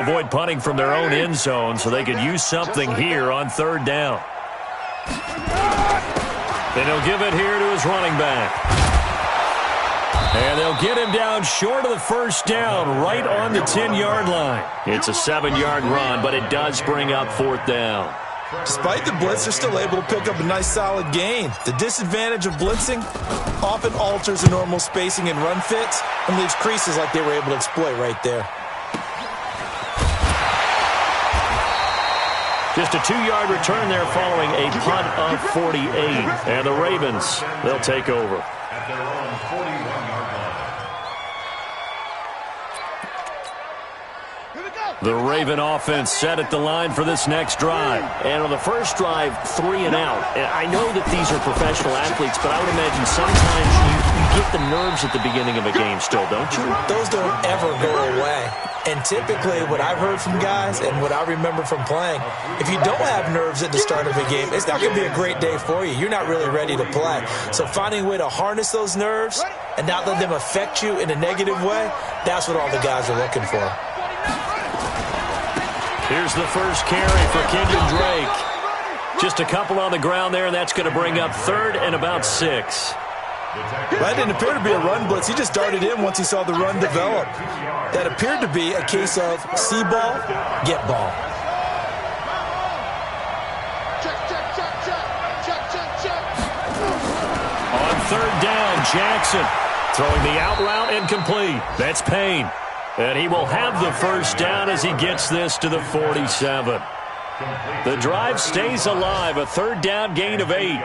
Avoid punting from their own end zone so they could use something here on third down. Then he'll give it here to his running back. And they'll get him down short of the first down, right on the 10-yard line. It's a 7-yard run, but it does bring up fourth down. Despite the blitz, they're still able to pick up a nice solid gain. The disadvantage of blitzing often alters the normal spacing and run fits and leaves creases like they were able to exploit right there. Just a 2-yard return there following a punt of 48. And the Ravens, they'll take over. At their own 41-yard line. The Raven offense set at the line for this next drive. And on the first drive, 3 and out. And I know that these are professional athletes, but I would imagine sometimes you get the nerves at the beginning of a game still, don't you? Those don't ever go away. And typically what I've heard from guys and what I remember from playing, if you don't have nerves at the start of a game, it's not going to be a great day for you. You're not really ready to play. So finding a way to harness those nerves and not let them affect you in a negative way, that's what all the guys are looking for. Here's the first carry for Kenyon Drake. Just a couple on the ground there, and that's going to bring up third and about 6. That didn't appear to be a run blitz. He just darted in once he saw the run develop. That appeared to be a case of see ball, get ball. On third down, Jackson throwing the out route incomplete. That's Payne. And he will have the first down as he gets this to the 47. The drive stays alive, a third down gain of 8.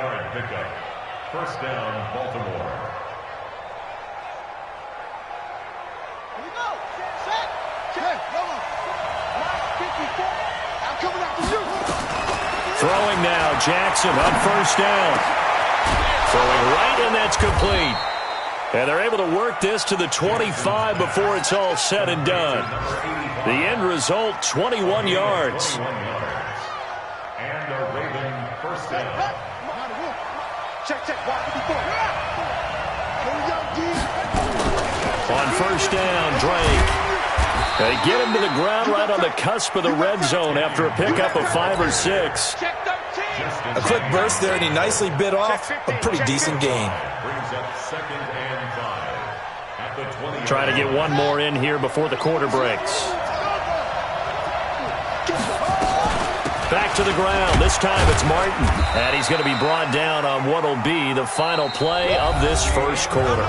First down, Baltimore. Here we go. Set. Check. Come on. 54. I'm coming after you. Throwing now, Jackson on first down. Throwing right, and that's complete. And they're able to work this to the 25 before it's all said and done. The end result, 21 yards. And a Raven first down. Check. 54. On first down, Drake. They get him to the ground right on the cusp of the red zone after a pickup of 5 or 6. A quick burst there, and he nicely bit off a pretty decent gain. Brings up second and 5 at the 20. Trying to get one more in here before the quarter breaks. Back to the ground. This time it's Martin. And he's going to be brought down on what will be the final play of this first quarter.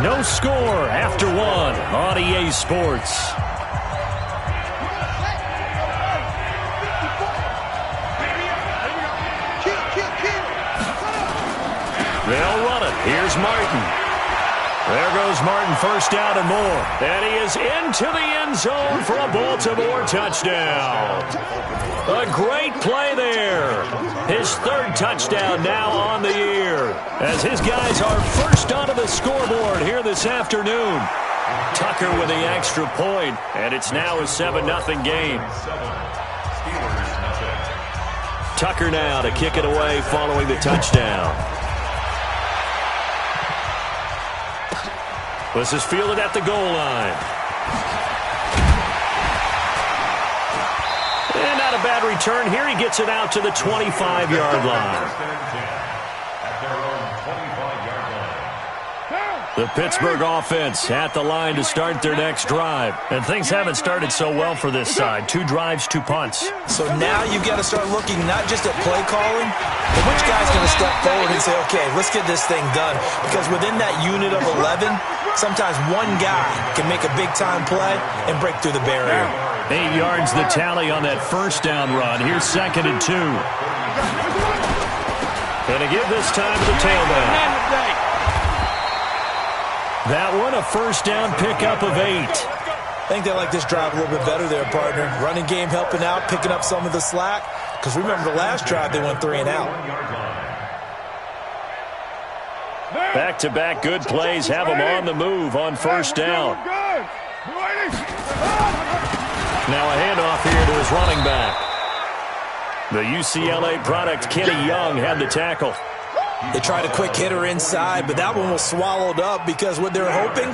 No score after 1 on EA Sports. They'll run it. Here's Martin. There goes Martin, first down and more. And he is into the end zone for a Baltimore touchdown. A great play there. His third touchdown now on the year, as his guys are first onto the scoreboard here this afternoon. Tucker with the extra point, and it's now a 7-0 game. Tucker now to kick it away following the touchdown. This is fielded at the goal line. And not a bad return here. He gets it out to the 25-yard line. The Pittsburgh offense at the line to start their next drive. And things haven't started so well for this side. 2 drives, 2 punts. So now you've got to start looking not just at play calling, but which guy's going to step forward and say, okay, let's get this thing done. Because within that unit of 11, sometimes one guy can make a big-time play and break through the barrier. 8 yards the tally on that first down run. Here's 2nd and 2. And to give this time to the tailback. That one, a first down pickup of 8. I think they like this drive a little bit better there, partner. Running game helping out, picking up some of the slack. Because remember the last drive, they went 3 and out. Back-to-back good plays have them on the move on first down. Now a handoff here to his running back. The UCLA product, Kenny Young, had the tackle. They tried a quick hitter inside, but that one was swallowed up because what they're hoping,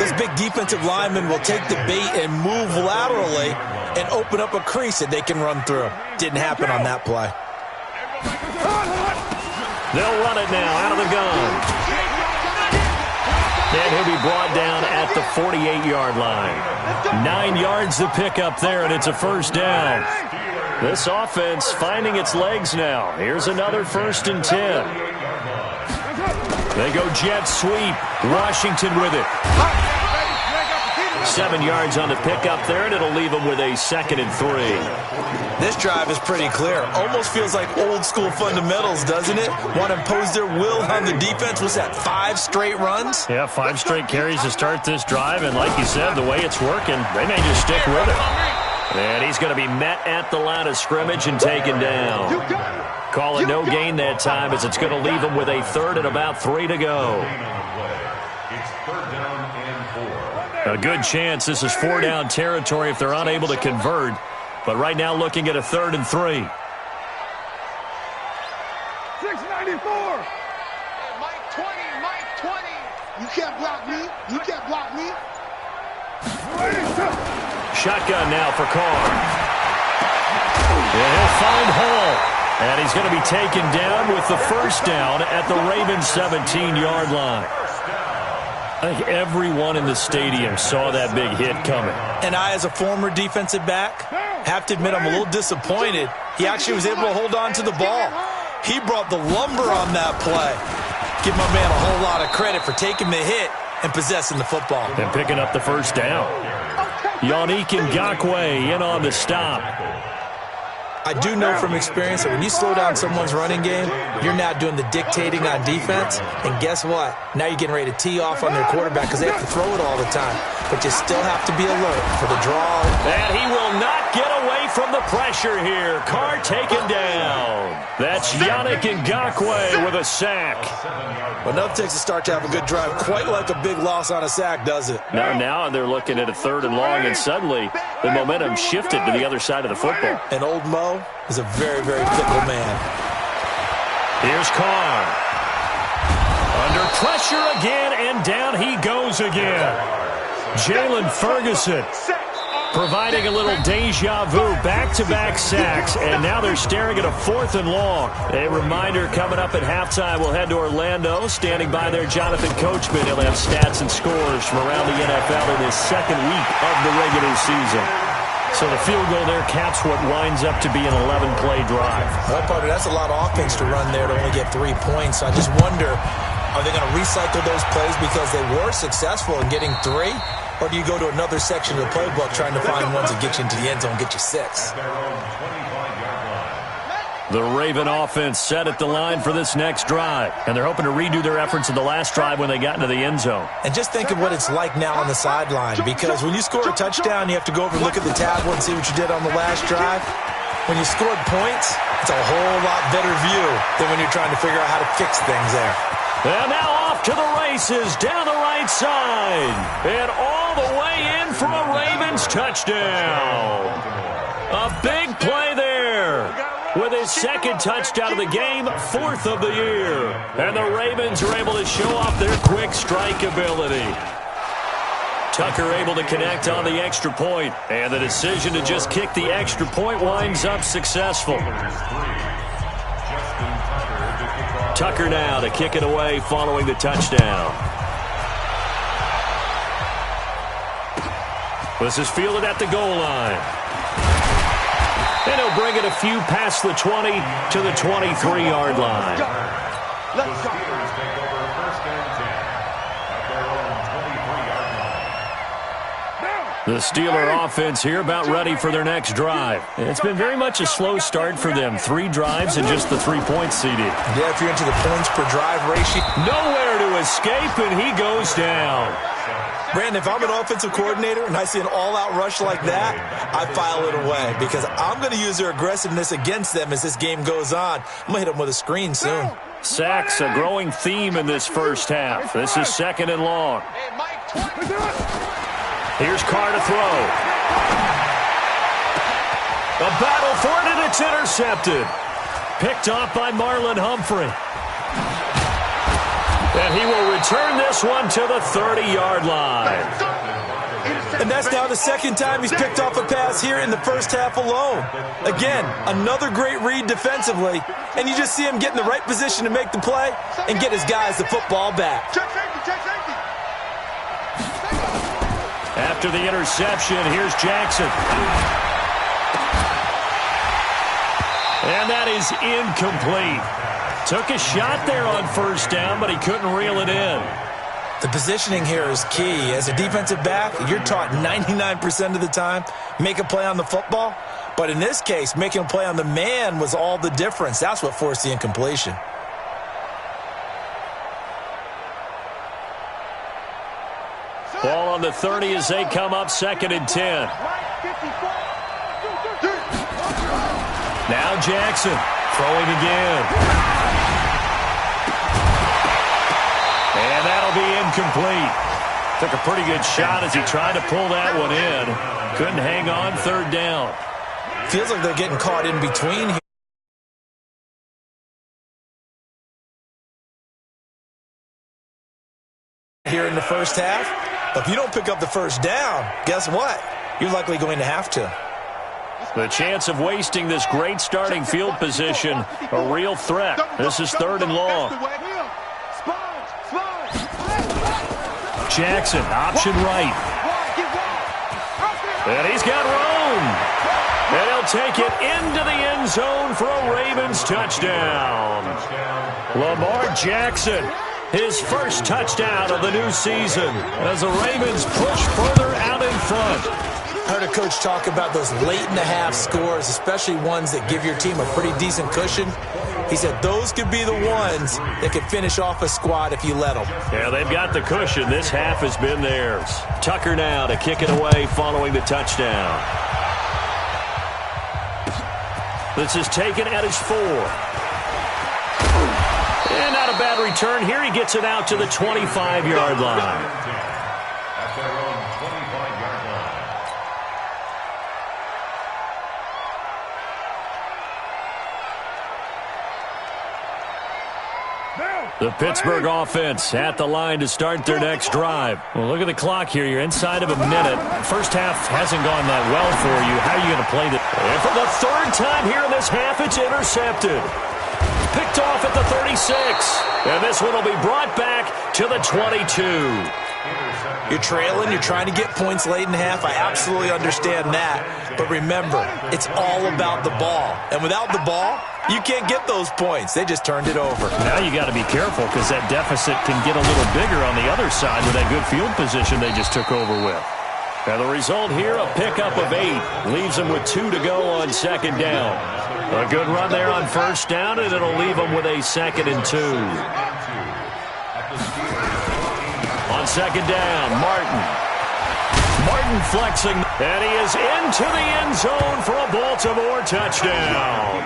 this big defensive lineman will take the bait and move laterally and open up a crease that they can run through. Didn't happen on that play. They'll run it now out of the gun. And he'll be brought down at the 48-yard line. 9 yards to pick up there, and it's a first down. This offense finding its legs now. Here's another 1st and 10. They go jet sweep. Washington with it. 7 yards on the pickup there, and it'll leave them with a 2nd and 3. This drive is pretty clear. Almost feels like old school fundamentals, doesn't it? Want to impose their will on the defense. Was that 5 straight runs? Yeah, 5 straight carries to start this drive, and like you said, the way it's working, they may just stick with it. And he's going to be met at the line of scrimmage and taken down. Call it no gain that time, as it's going to leave them with a 3rd and about 3 to go. It's 3rd down and 4. A good chance this is 4-down territory if they're unable to convert. But right now looking at a 3rd and 3. 694. Mike 20, Mike 20. You can't block me. You can't block me. Shotgun now for Carr. And he'll find Hall. And he's going to be taken down with the first down at the Ravens 17-yard line. I think everyone in the stadium saw that big hit coming. And I, as a former defensive back, have to admit I'm a little disappointed. He actually was able to hold on to the ball. He brought the lumber on that play. Give my man a whole lot of credit for taking the hit and possessing the football. And picking up the first down. Yannick Ngakoue in on the stop. I do know from experience that when you slow down someone's running game, you're now doing the dictating on defense. And guess what? Now you're getting ready to tee off on their quarterback because they have to throw it all the time. But you still have to be alert for the draw. And he will not get away from the pressure here. Carr taken down. That's Yannick Ngakoue with a sack. Well, enough takes a start to have a good drive. Quite like a big loss on a sack, does it? Now they're looking at a 3rd and long, and suddenly the momentum shifted to the other side of the football. And old Mo is a very, very fickle man. Here's Carr. Under pressure again, and down he goes again. Jalen Ferguson providing a little deja vu, back-to-back sacks, and now they're staring at a 4th and long. A reminder coming up at halftime, we'll head to Orlando. Standing by there, Jonathan Coachman. He'll have stats and scores from around the NFL in his 2nd week of the regular season. So the field goal there caps what winds up to be an 11-play drive. Well, partner, that's a lot of offense to run there to only get 3 points. I just wonder, are they going to recycle those plays because they were successful in getting 3? Or do you go to another section of the playbook trying to find ones that get you into the end zone and get you 6? The Raven offense set at the line for this next drive. And they're hoping to redo their efforts in the last drive when they got into the end zone. And just think of what it's like now on the sideline. Because when you score a touchdown, you have to go over and look at the tablet and see what you did on the last drive. When you scored points, it's a whole lot better view than when you're trying to figure out how to fix things there. And now off to the races down the right side. And all the way in for a Ravens touchdown. A big play there. With his 2nd touchdown of the game, 4th of the year. And the Ravens are able to show off their quick strike ability. Tucker able to connect on the extra point. And the decision to just kick the extra point winds up successful. Tucker now to kick it away following the touchdown. This is fielded at the goal line. And he'll bring it a few past the 20 to the 23-yard line. Let's go. Steelers take over 1st and 10 at their own 23-yard line. The Steeler offense here about ready for their next drive. It's been very much a slow start for them. 3 drives and just the 3 points seeded. Yeah, if you're into the points per drive ratio. Nowhere to escape, and he goes down. Brandon, if I'm an offensive coordinator and I see an all-out rush like that, I file it away because I'm going to use their aggressiveness against them as this game goes on. I'm going to hit them with a screen soon. Sacks, a growing theme in this first half. This is 2nd and long. Here's Carr to throw. A battle for it, and it's intercepted. Picked off by Marlon Humphrey. And he will return this one to the 30-yard line. And that's now the second time he's picked off a pass here in the first half alone. Again, another great read defensively, and you just see him get in the right position to make the play and get his guys the football back. After the interception, here's Jackson. And that is incomplete. Took a shot there on first down, but he couldn't reel it in. The positioning here is key. As a defensive back, you're taught 99% of the time, make a play on the football. But in this case, making a play on the man was all the difference. That's what forced the incompletion. Ball on the 30 as they come up 2nd and 10. Now Jackson throwing again. And that'll be incomplete. Took a pretty good shot as he tried to pull that one in. Couldn't hang on 3rd down. Feels like they're getting caught in between here in the first half. But if you don't pick up the first down, guess what? You're likely going to have to. The chance of wasting this great starting field position, a real threat. This is 3rd and long. Jackson, option right. And he's got room. And he'll take it into the end zone for a Ravens touchdown. Lamar Jackson, his first touchdown of the new season as the Ravens push further out in front. I heard a coach talk about those late-in-the-half scores, especially ones that give your team a pretty decent cushion. He said those could be the ones that could finish off a squad if you let them. Yeah, they've got the cushion. This half has been theirs. Tucker now to kick it away following the touchdown. This is taken at his 4. And not a bad return here. He gets it out to the 25-yard line. At their own 25-yard line. The Pittsburgh offense at the line to start their next drive. Well, look at the clock here. You're inside of a minute. First half hasn't gone that well for you. How are you going to play this? And for the 3rd time here in this half, it's intercepted. Picked off at the 36. And this one will be brought back to the 22. You're trailing, you're trying to get points late in half. I absolutely understand that. But remember, it's all about the ball. And without the ball, you can't get those points. They just turned it over. Now you got to be careful because that deficit can get a little bigger on the other side with that good field position they just took over with. And the result here, a pickup of 8. Leaves them with 2 to go on 2nd down. A good run there on 1st down, and it'll leave them with a 2nd and 2. On 2nd down, Martin flexing, and he is into the end zone for a Baltimore touchdown.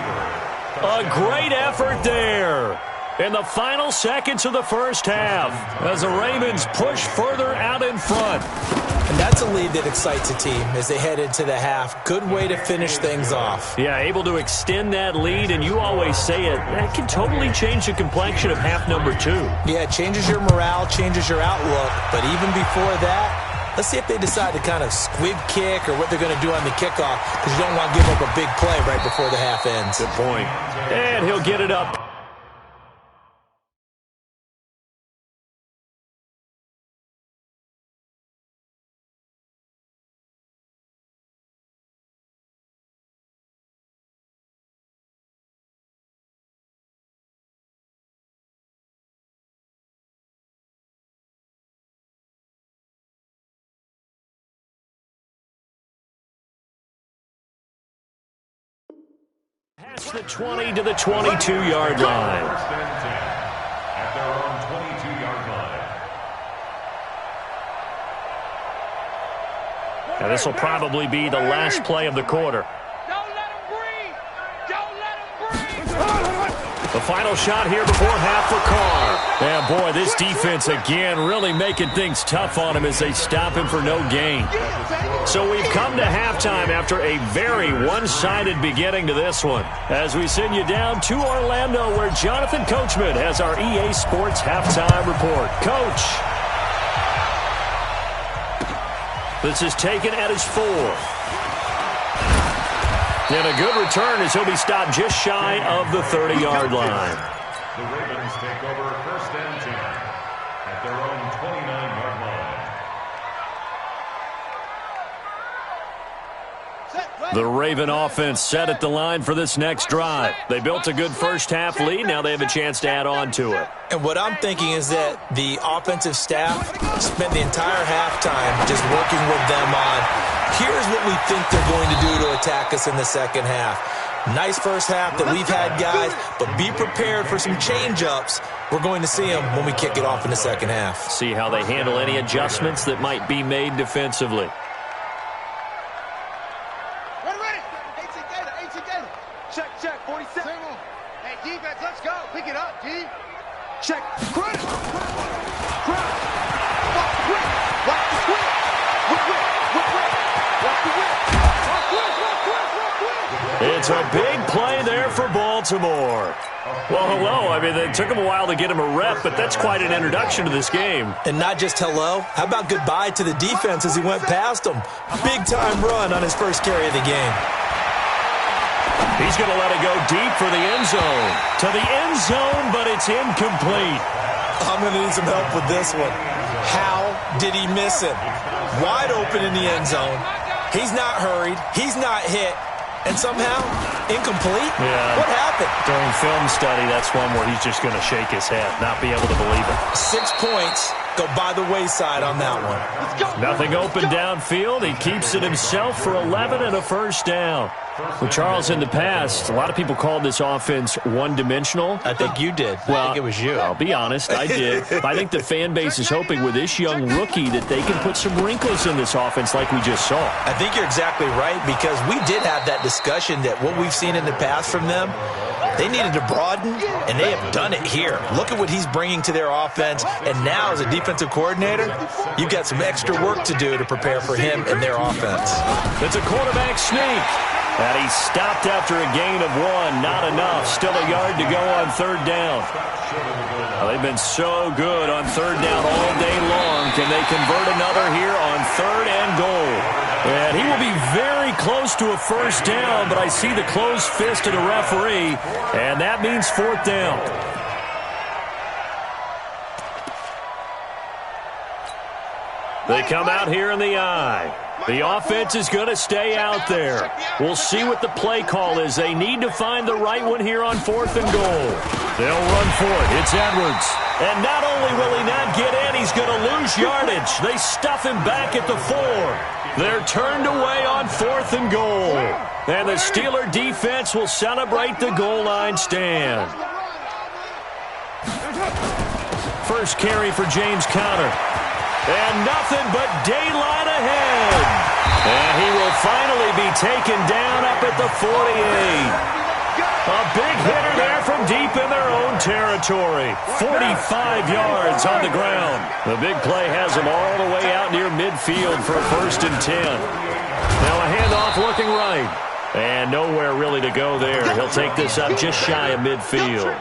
A great effort there in the final seconds of the first half as the Ravens push further out in front. And that's a lead that excites a team as they head into the half. Good way to finish things off. Yeah, able to extend that lead, and you always say it, that can totally change the complexion of half number 2. Yeah, it changes your morale, changes your outlook. But even before that, let's see if they decide to kind of squib kick or what they're going to do on the kickoff, because you don't want to give up a big play right before the half ends. Good point. And he'll get it up. Past the 20 to the 22-yard line. First and 10 at their own 22-yard line. Now this will probably be the last play of the quarter. Don't let him breathe. Don't let him breathe. The final shot here before half for Carr. Yeah, boy, this defense again really making things tough on him as they stop him for no gain. So we've come to halftime after a very one-sided beginning to this one. As we send you down to Orlando, where Jonathan Coachman has our EA Sports halftime report. Coach. This is taken at his 4. And a good return as he'll be stopped just shy of the 30-yard line. The Ravens take over 1st and 10 at their own 29-yard line. The Raven offense set at the line for this next drive. They built a good first-half lead. Now they have a chance to add on to it. And what I'm thinking is that the offensive staff spent the entire halftime just working with them on, here's what we think they're going to do to attack us in the second half. Nice first half that we've had, guys, but be prepared for some change-ups. We're going to see them when we kick it off in the second half. See how they handle any adjustments that might be made defensively. Check, 47. Hey, defense, let's go. Pick it up, D. Check. Crunch. Watch the whip. It's a big play there for Baltimore. Well, hello. I mean, it took him a while to get him a rep, but that's quite an introduction to this game. And not just hello. How about goodbye to the defense as he went past them? Big-time run on his first carry of the game. He's going to let it go deep for the end zone. To the end zone, but it's incomplete. I'm going to need some help with this one. How did he miss him? Wide open in the end zone. He's not hurried. He's not hit. And somehow, incomplete? Yeah. What happened? During film study, that's one where he's just going to shake his head, not be able to believe it. 6 points go by the wayside on that one. Nothing open downfield. He keeps it himself for 11 and a first down. Well, Charles, in the past, a lot of people called this offense one-dimensional. I think you did. Well, I think it was you. I'll be honest, I did. I think the fan base is hoping with this young rookie that they can put some wrinkles in this offense like we just saw. I think you're exactly right, because we did have that discussion that what we've seen in the past from them, they needed to broaden, and they have done it here. Look at what he's bringing to their offense, and now as a defensive coordinator, you've got some extra work to do to prepare for him and their offense. It's a quarterback sneak. And he stopped after a gain of 1. Not enough. Still a yard to go on 3rd down. Well, they've been so good on 3rd down all day long. Can they convert another here on 3rd and goal? And he will be very close to a first down, but I see the closed fist of the referee, and that means 4th down. They come out here in the eye. The offense is going to stay out there. We'll see what the play call is. They need to find the right one here on 4th and goal. They'll run for it. It's Edwards. And not only will he not get in, he's going to lose yardage. They stuff him back at the 4. They're turned away on 4th and goal. And the Steeler defense will celebrate the goal line stand. First carry for James Conner. And nothing but daylight ahead. And he will finally be taken down up at the 48. A big hitter there from deep in their own territory. 45 yards on the ground. The big play has him all the way out near midfield for a 1st and 10. Now a handoff looking right. And nowhere really to go there. He'll take this up just shy of midfield.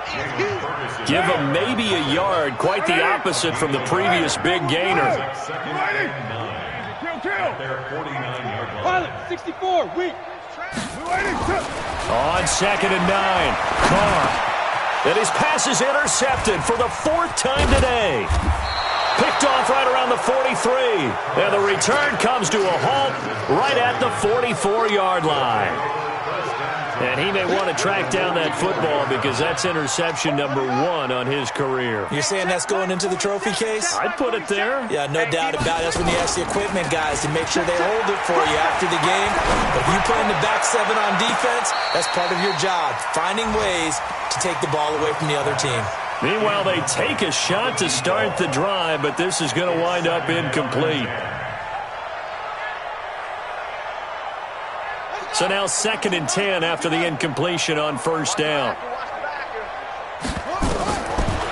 Give him maybe a yard, quite the opposite from the previous big gainer. Pilot, 64, weak. On 2nd and 9, Carr. And his pass is intercepted for the 4th time today. Picked off right around the 43. And the return comes to a halt right at the 44-yard line. And he may want to track down that football because that's interception number 1 on his career. You're saying that's going into the trophy case? I'd put it there. Yeah, no doubt about it. That's when you ask the equipment guys to make sure they hold it for you after the game. But if you play in the back 7 on defense, that's part of your job, finding ways to take the ball away from the other team. Meanwhile, they take a shot to start the drive, but this is going to wind up incomplete. So now 2nd and 10 after the incompletion on 1st down.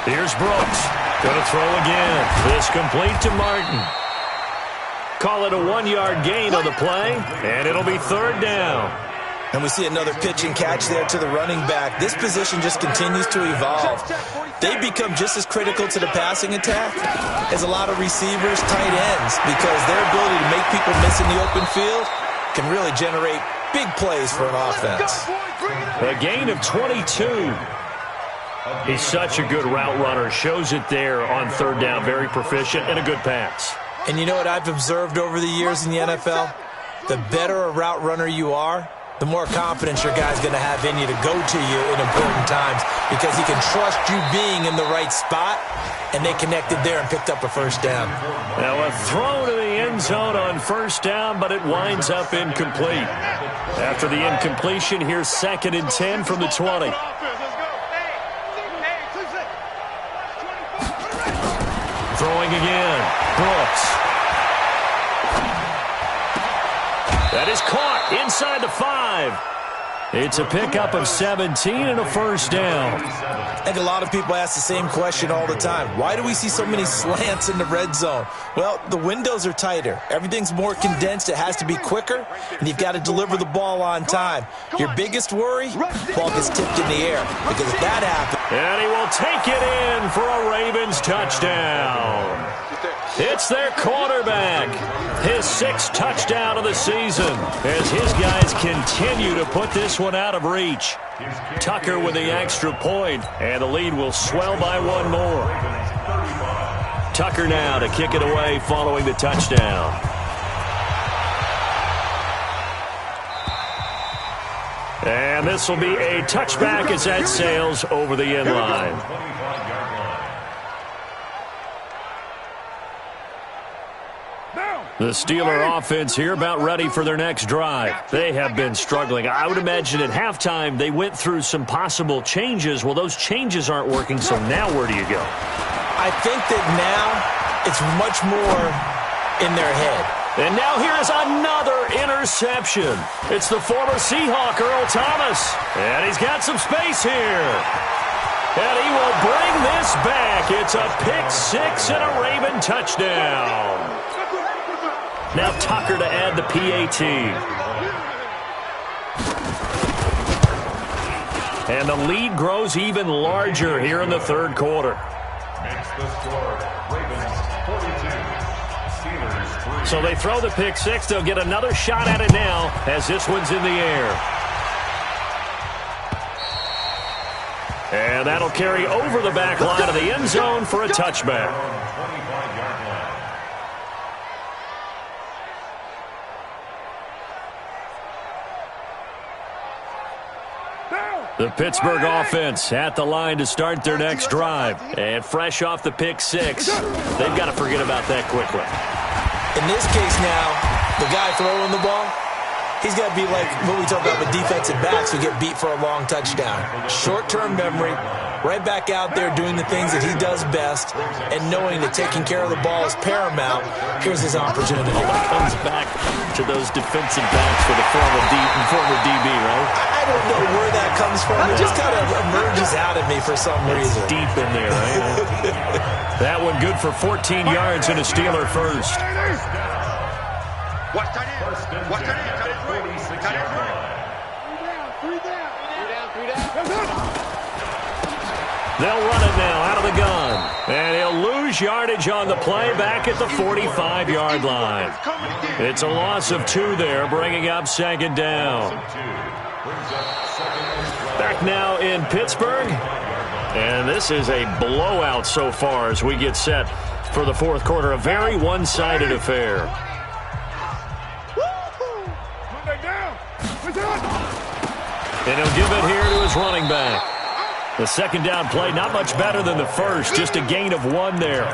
Here's Brooks. Going to throw again. This complete to Martin. Call it a 1-yard gain on the play, and it'll be 3rd down. And we see another pitch and catch there to the running back. This position just continues to evolve. They become just as critical to the passing attack as a lot of receivers, tight ends, because their ability to make people miss in the open field can really generate big plays for an offense. A gain of 22. He's such a good route runner. Shows it there on third down. Very proficient and a good pass. And you know what I've observed over the years in the NFL? The better a route runner you are, the more confidence your guy's going to have in you to go to you in important times, because he can trust you being in the right spot, and they connected there and picked up a first down. Now a throw to the end zone on first down, but it winds up incomplete. After the incompletion, here's 2nd and 10 from the 20. Throwing again, Brooks. That is caught inside the 5. It's a pickup of 17 and a first down. I think a lot of people ask the same question all the time. Why do we see so many slants in the red zone? Well, the windows are tighter. Everything's more condensed. It has to be quicker, and you've got to deliver the ball on time. Your biggest worry? Ball gets tipped in the air, because if that happens... And he will take it in for a Ravens touchdown. It's their quarterback. His 6th touchdown of the season as his guys continue to put this one out of reach. Tucker with the extra point, and the lead will swell by one more. Tucker now to kick it away following the touchdown. And this will be a touchback as that sails over the end line. The Steeler offense here about ready for their next drive. They have been struggling. I would imagine at halftime they went through some possible changes. Well, those changes aren't working, so now where do you go? I think that now it's much more in their head. And now here is another interception. It's the former Seahawk, Earl Thomas. And he's got some space here. And he will bring this back. It's a pick-6 and a Raven touchdown. Now Tucker to add the PAT. And the lead grows even larger here in the third quarter. Makes the score Ravens 42, Steelers 3. So they throw the pick-6. They'll get another shot at it now as this one's in the air. And that'll carry over the back line of the end zone for a touchback. The Pittsburgh offense at the line to start their next drive. And fresh off the pick-6, they've got to forget about that quickly. In this case now, the guy throwing the ball, he's got to be like what we talk about with defensive backs who get beat for a long touchdown. Short-term memory, right back out there doing the things that he does best, and knowing that taking care of the ball is paramount. Here's his opportunity. It comes back to those defensive backs for the former DB, right? I don't know where that comes from. It just kind of emerges out of me for some reason. It's deep in there, right? That one good for 14 yards and a Steeler first. Watch tight end. Watch tight end. Tight end. Three down. They'll run it now out of the gun. And he'll lose yardage on the play back at the 45-yard line. It's a loss of 2 there, bringing up 2nd down. Back now in Pittsburgh. And this is a blowout so far as we get set for the fourth quarter. A very one-sided affair. And he'll give it here to his running back. The 2nd down play, not much better than the first, just a gain of 1 there.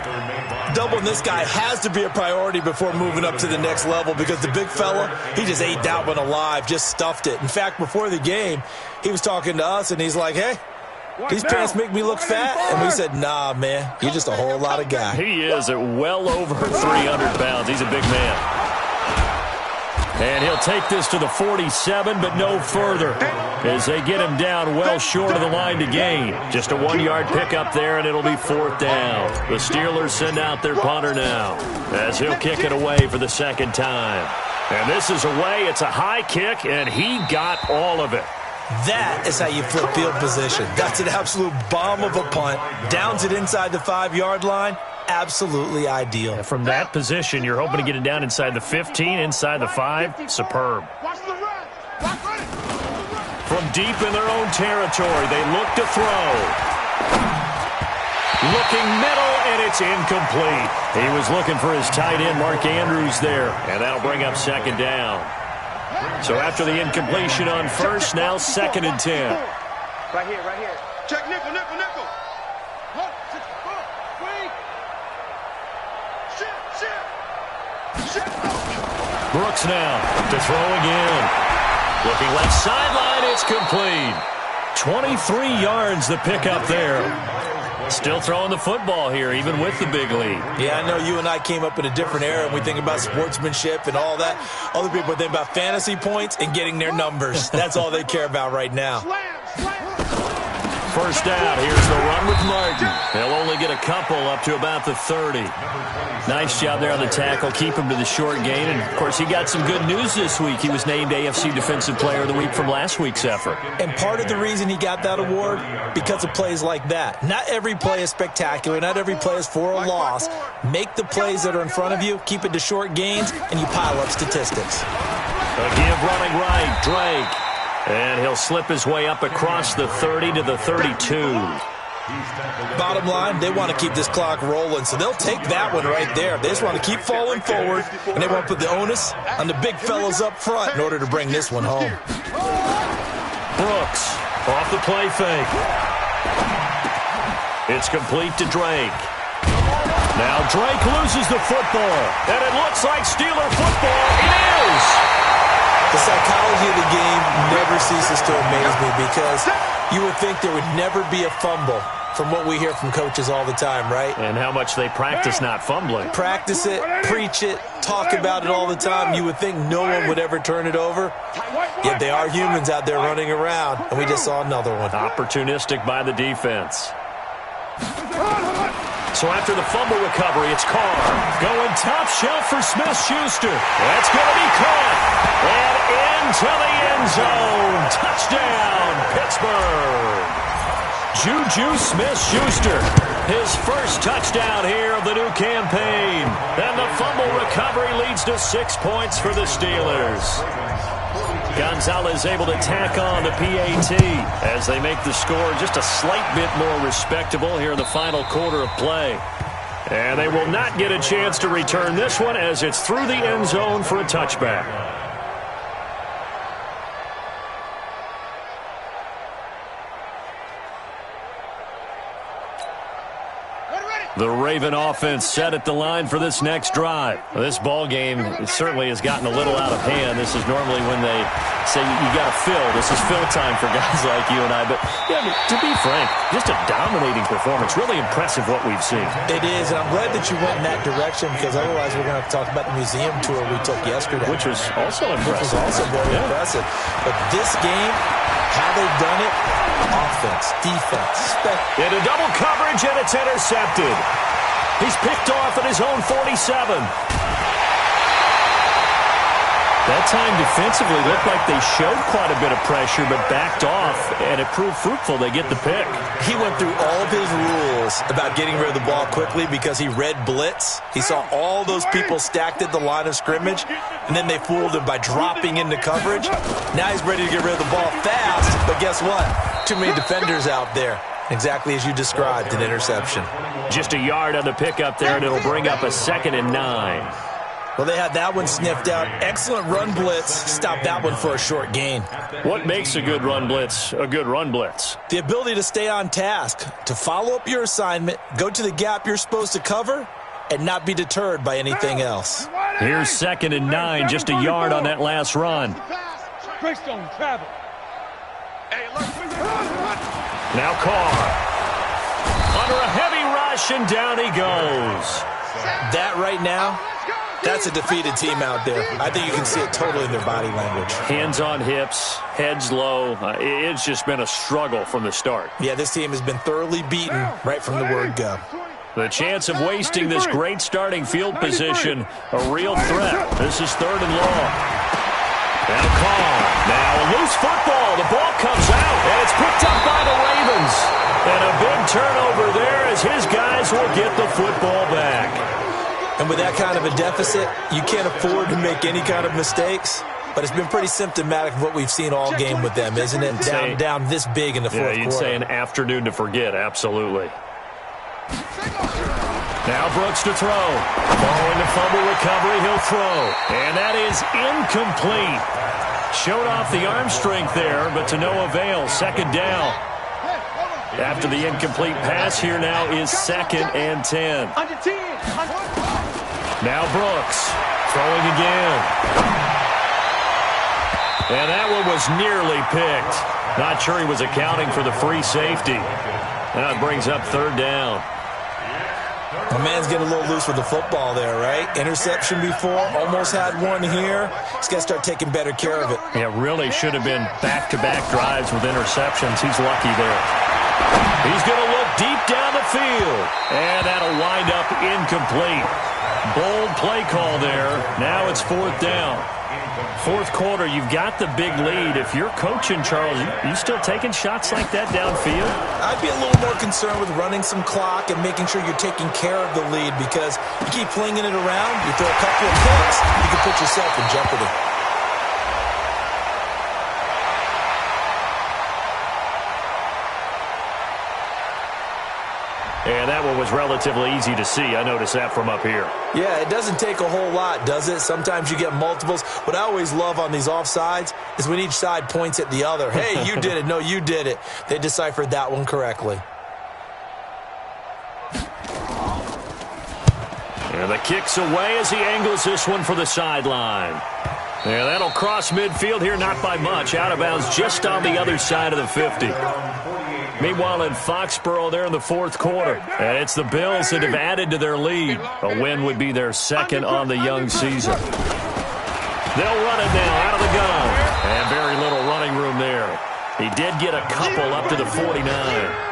Doubling this guy has to be a priority before moving up to the next level, because the big fella, he just ate that one alive, just stuffed it. In fact, before the game, he was talking to us, and he's like, hey, these pants make me look fat. And we said, nah, man, you're just a whole lot of guy. He is at well over 300 pounds. He's a big man. And he'll take this to the 47, but no further, as they get him down well short of the line to gain. Just a 1-yard pickup there, and it'll be 4th down. The Steelers send out their punter now, as he'll kick it away for the 2nd time. And this is away. It's a high kick, and he got all of it. That is how you flip field position. That's an absolute bomb of a punt. Downs it inside the 5-yard line. Absolutely ideal. And from that position, you're hoping to get it down inside the 15, inside the 5. Superb. From deep in their own territory, they look to throw. Looking middle, and it's incomplete. He was looking for his tight end, Mark Andrews, there. And that'll bring up second down. So after the incompletion on first, now 2nd and 10. Right here, right here. Check nickel, nickel, nickel. Brooks now to throw again. Looking left sideline, it's complete. 23 yards the pickup there. Still throwing the football here, even with the big lead. Yeah, I know you and I came up in a different era, and we think about sportsmanship and all that. Other people think about fantasy points and getting their numbers. That's all they care about right now. First down, here's the run with Martin. They'll only get a couple up to about the 30. Nice job there on the tackle, keep him to the short gain. And, of course, he got some good news this week. He was named AFC Defensive Player of the Week from last week's effort. And part of the reason he got that award, because of plays like that. Not every play is spectacular. Not every play is for a loss. Make the plays that are in front of you, keep it to short gains, and you pile up statistics. A give running right, Drake. And he'll slip his way up across the 30 to the 32. Bottom line, they want to keep this clock rolling, so they'll take that one right there. They just want to keep falling forward, and they want to put the onus on the big fellas up front in order to bring this one home. Brooks off the play fake. It's complete to Drake. Now Drake loses the football, and it looks like Steeler football. It is! The psychology of the game never ceases to amaze me because you would think there would never be a fumble from what we hear from coaches all the time, right? And how much they practice not fumbling. Practice it, preach it, talk about it all the time. You would think no one would ever turn it over. Yet they are humans out there running around, and we just saw another one. Opportunistic by the defense. So after the fumble recovery, it's Carr. Going top shelf for Smith-Schuster. That's going to be caught. And into the end zone. Touchdown, Pittsburgh. Juju Smith-Schuster. His first touchdown here of the new campaign. And the fumble recovery leads to 6 points for the Steelers. Gonzalez able to tack on the PAT as they make the score just a slight bit more respectable here in the final quarter of play. And they will not get a chance to return this one as it's through the end zone for a touchback. The Raven offense set at the line for this next drive. This ball game certainly has gotten a little out of hand. This is normally when they say you got to fill. This is fill time for guys like you and I. But yeah, to be frank, just a dominating performance. Really impressive what we've seen. It is, and I'm glad that you went in that direction because otherwise we're going to have to talk about the museum tour we took yesterday. Which was also impressive. Which was also very impressive. But this game, how they've done it, offense, defense, into double coverage, and it's intercepted. He's picked off at his own 47. That time defensively looked like they showed quite a bit of pressure but backed off, and it proved fruitful. They get the pick. He went through all of his rules about getting rid of the ball quickly because he read blitz. He saw all those people stacked at the line of scrimmage, and then they fooled him by dropping into coverage. Now he's ready to get rid of the ball fast, but guess what? Too many defenders out there. Exactly as you described, an interception. Just a yard on the pickup there, and it'll bring up a 2nd and 9. Well, they had that one sniffed out. Excellent run blitz. Stop that one for a short gain. What makes a good run blitz a good run blitz? The ability to stay on task, to follow up your assignment, go to the gap you're supposed to cover, and not be deterred by anything else. Here's 2nd and 9, just a yard on that last run. Greystone travel. Now Carr. Under a heavy rush, and down he goes. That right now, that's a defeated team out there. I think you can see it totally in their body language. Hands on hips, heads low. It's just been a struggle from the start. Yeah, this team has been thoroughly beaten right from the word go. The chance of wasting this great starting field position, a real threat. This is 3rd and long. Now call. Now a loose football. The ball comes out, and it's picked up by the Ravens. And a big turnover there as his guys will get the football back. And with that kind of a deficit, you can't afford to make any kind of mistakes. But it's been pretty symptomatic of what we've seen all game with them, isn't it? Down this big in the fourth quarter. Yeah, you'd say an afternoon to forget, absolutely. Now Brooks to throw. Following the fumble recovery, he'll throw. And that is incomplete. Showed off the arm strength there, but to no avail. 2nd down. After the incomplete pass, here now is 2nd and 10. Now Brooks throwing again. And that one was nearly picked. Not sure he was accounting for the free safety. Now it brings up 3rd down. The man's getting a little loose with the football there, right? Interception before, almost had one here. He's got to start taking better care of it. Yeah, really should have been back-to-back drives with interceptions. He's lucky there. He's going to look deep down the field. And that'll wind up incomplete. Bold play call there. Now it's 4th down. 4th quarter, you've got the big lead. If you're coaching, Charles, you still taking shots like that downfield? I'd be a little more concerned with running some clock and making sure you're taking care of the lead, because you keep flinging it around, you throw a couple of picks, you can put yourself in jeopardy. And that one was relatively easy to see. I noticed that from up here. Yeah, it doesn't take a whole lot, does it? Sometimes you get multiples. What I always love on these offsides is when each side points at the other. Hey, you did it. No, you did it. They deciphered that one correctly. And the kick's away as he angles this one for the sideline. Yeah, that'll cross midfield here, not by much. Out of bounds just on the other side of the 50. Meanwhile, in Foxborough, they're in the 4th quarter. And it's the Bills that have added to their lead. A win would be their 2nd on the young season. They'll run it now out of the gun. And very little running room there. He did get a couple up to the 49.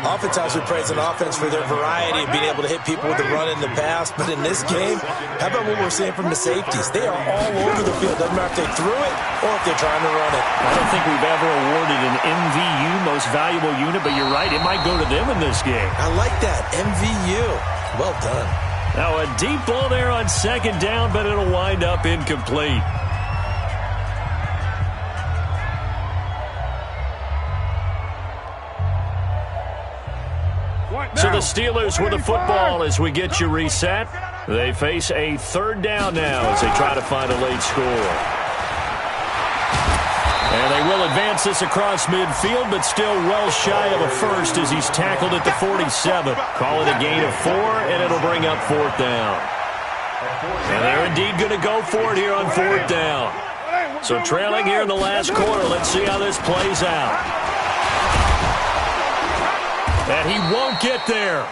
Oftentimes we praise an offense for their variety of being able to hit people with the run in the pass. But in this game, how about what we're seeing from the safeties? They are all over the field. Doesn't matter if they threw it or if they're trying to run it. I don't think we've ever awarded an MVU, most valuable unit, but you're right. It might go to them in this game. I like that. MVU. Well done. Now a deep ball there on 2nd down, but it'll wind up incomplete. So the Steelers with the football as we get you reset. They face a 3rd down now as they try to find a late score. And they will advance this across midfield, but still well shy of a first as he's tackled at the 47. Call it a gain of 4, and it'll bring up 4th down. And they're indeed going to go for it here on 4th down. So trailing here in the last quarter, let's see how this plays out. And he won't get there.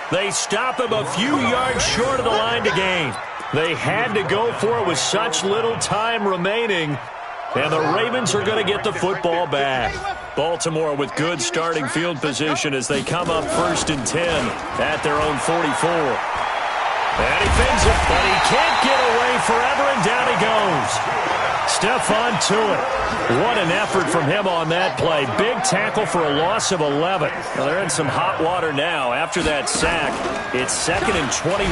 They stop him a few yards short of the line to gain. They had to go for it with such little time remaining. And the Ravens are going to get the football back. Baltimore with good starting field position as they come up 1st and 10 at their own 44. And he fins it, but he can't get away forever, and down he goes. Stephon Tuitt. What an effort from him on that play. Big tackle for a loss of 11. Well, they're in some hot water now. After that sack, it's 2nd and 21.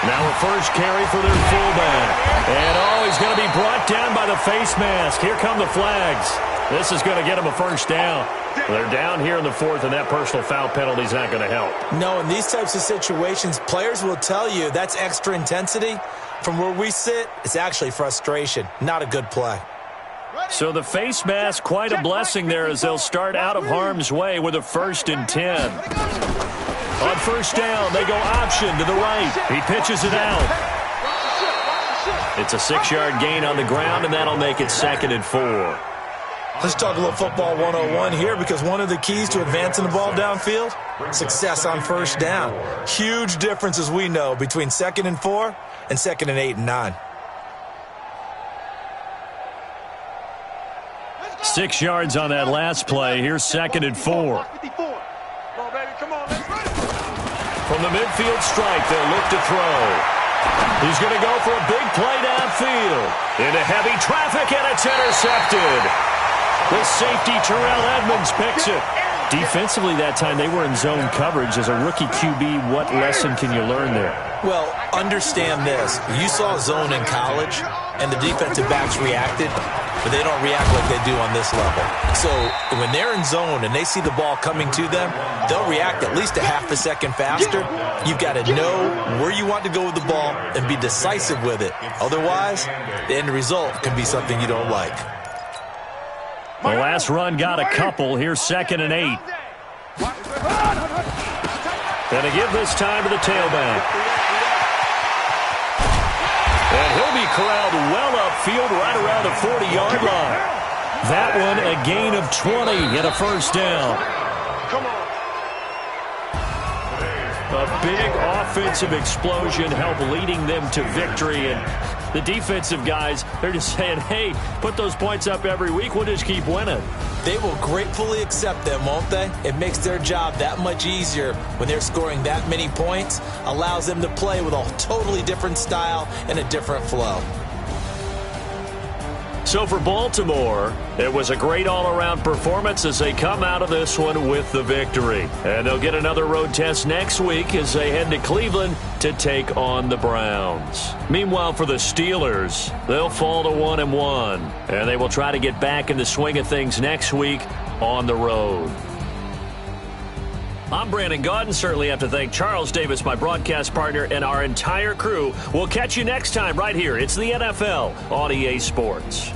Now a first carry for their fullback. And he's going to be brought down by the face mask. Here come the flags. This is going to get him a 1st down. They're down here in the 4th, and that personal foul penalty is not going to help. No, in these types of situations, players will tell you that's extra intensity. From where we sit, it's actually frustration. Not a good play. So the face mask, quite a blessing there as they'll start out of harm's way with a 1st and 10. On 1st down, they go option to the right. He pitches it out. It's a 6-yard gain on the ground, and that'll make it 2nd and 4. Let's talk a little football 101 here, because one of the keys to advancing the ball downfield, success on 1st down. Huge difference, as we know, between 2nd and 4 and 2nd and 8 and 9. 6 yards on that last play. Here's 2nd and 4. From the midfield stripe, they'll look to throw. He's going to go for a big play downfield. Into heavy traffic, and it's intercepted. The safety, Terrell Edmonds, picks it. Defensively that time, they were in zone coverage. As a rookie QB, what lesson can you learn there? Well, understand this. You saw zone in college, and the defensive backs reacted, but they don't react like they do on this level. So when they're in zone and they see the ball coming to them, they'll react at least a half a second faster. You've got to know where you want to go with the ball and be decisive with it. Otherwise, the end result can be something you don't like. The last run got a couple. Here's 2nd and 8. And to give this time to the tailback. And he'll be corralled well upfield right around the 40-yard line. That one a gain of 20 and a first down. Come on. A big offensive explosion helped leading them to victory. And the defensive guys, they're just saying, hey, put those points up every week. We'll just keep winning. They will gratefully accept them, won't they? It makes their job that much easier when they're scoring that many points. Allows them to play with a totally different style and a different flow. So for Baltimore, it was a great all-around performance as they come out of this one with the victory. And they'll get another road test next week as they head to Cleveland to take on the Browns. Meanwhile, for the Steelers, they'll fall to 1-1, and they will try to get back in the swing of things next week on the road. I'm Brandon Gaudin. Certainly have to thank Charles Davis, my broadcast partner, and our entire crew. We'll catch you next time right here. It's the NFL on EA Sports.